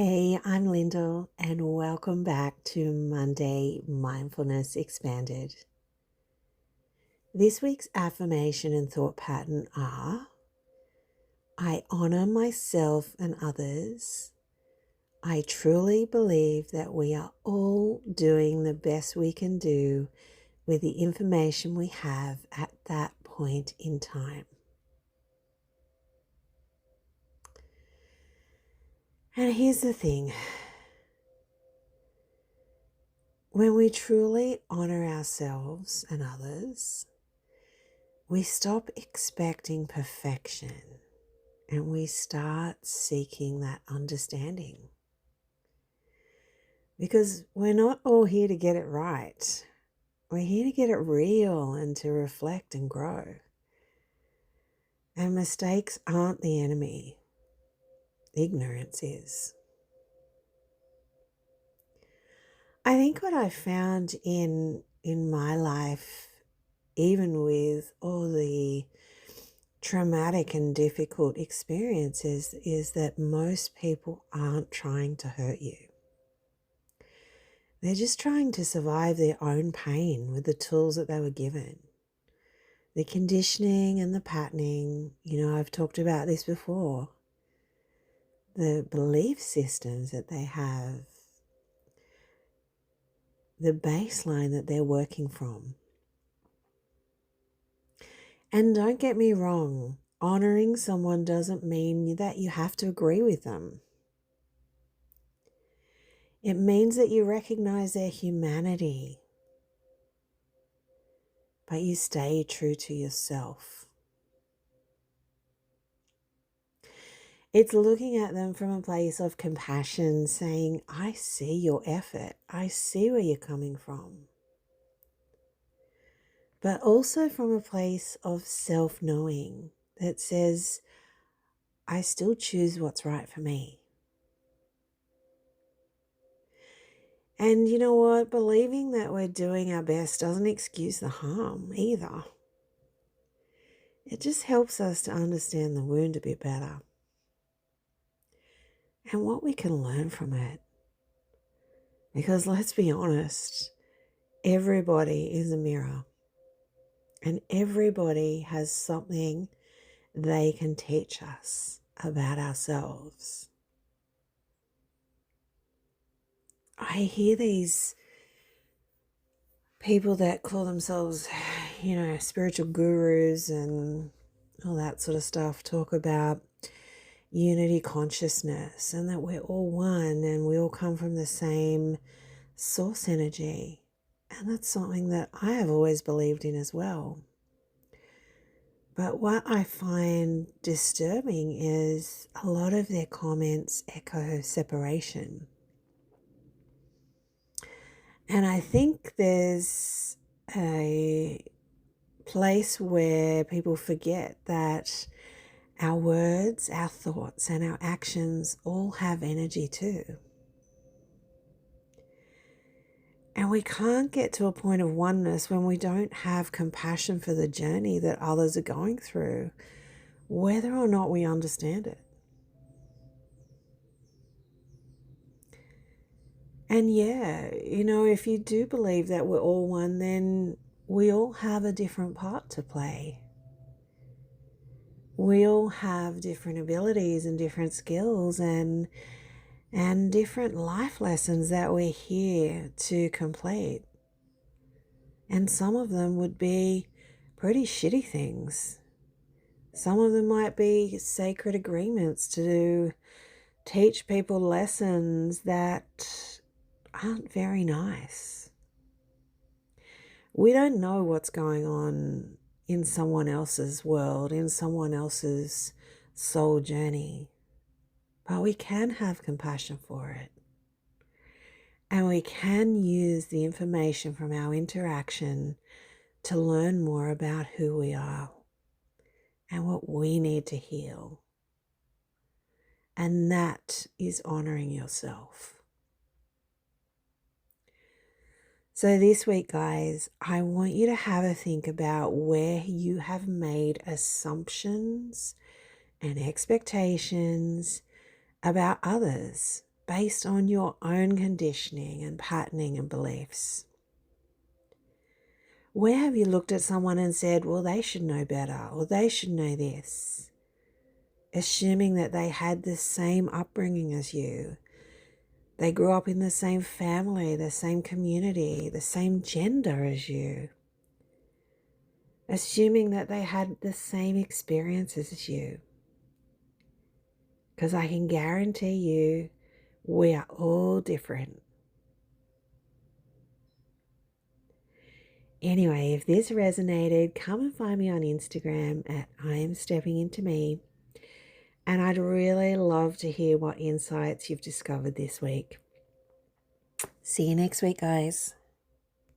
Hey, I'm Lyndall, and welcome back to Monday Mindfulness Expanded. This week's affirmation and thought pattern are: I honor myself and others. I truly believe that we are all doing the best we can do with the information we have at that point in time. And here's the thing. When we truly honor ourselves and others, we stop expecting perfection and we start seeking that understanding. Because we're not all here to get it right. We're here to get it real and to reflect and grow. And mistakes aren't the enemy. Ignorance is. I think what I found in my life, even with all the traumatic and difficult experiences, is that most people aren't trying to hurt you. They're just trying to survive their own pain with the tools that they were given. The conditioning and the patterning, I've talked about this before. The belief systems that they have, the baseline that they're working from. And don't get me wrong, honoring someone doesn't mean that you have to agree with them. It means that you recognize their humanity, but you stay true to yourself. It's looking at them from a place of compassion, saying, I see your effort. I see where you're coming from. But also from a place of self-knowing that says, I still choose what's right for me. And you know what? Believing that we're doing our best doesn't excuse the harm either. It just helps us to understand the wound a bit better and what we can learn from it. Because let's be honest, everybody is a mirror and everybody has something they can teach us about ourselves. I hear these people that call themselves, spiritual gurus and all that sort of stuff talk about unity consciousness and that we're all one and we all come from the same source energy. And that's something that I have always believed in as well. But what I find disturbing is a lot of their comments echo separation. And I think there's a place where people forget that our words, our thoughts, and our actions all have energy too. And we can't get to a point of oneness when we don't have compassion for the journey that others are going through, whether or not we understand it. And yeah, if you do believe that we're all one, then we all have a different part to play. We all have different abilities and different skills and different life lessons that we're here to complete. And some of them would be pretty shitty things. Some of them might be sacred agreements to teach people lessons that aren't very nice. We don't know what's going on in someone else's world, in someone else's soul journey, but we can have compassion for it. And we can use the information from our interaction to learn more about who we are and what we need to heal. And that is honoring yourself. So this week, guys, I want you to have a think about where you have made assumptions and expectations about others based on your own conditioning and patterning and beliefs? Where have you looked at someone and said, well, they should know better, or they should know this, assuming that they had the same upbringing as you? They grew up in the same family, the same community, the same gender as you, assuming that they had the same experiences as you. Because I can guarantee you, we are all different. Anyway, if this resonated, come and find me on Instagram at I am stepping into me. And I'd really love to hear what insights you've discovered this week. See you next week, guys.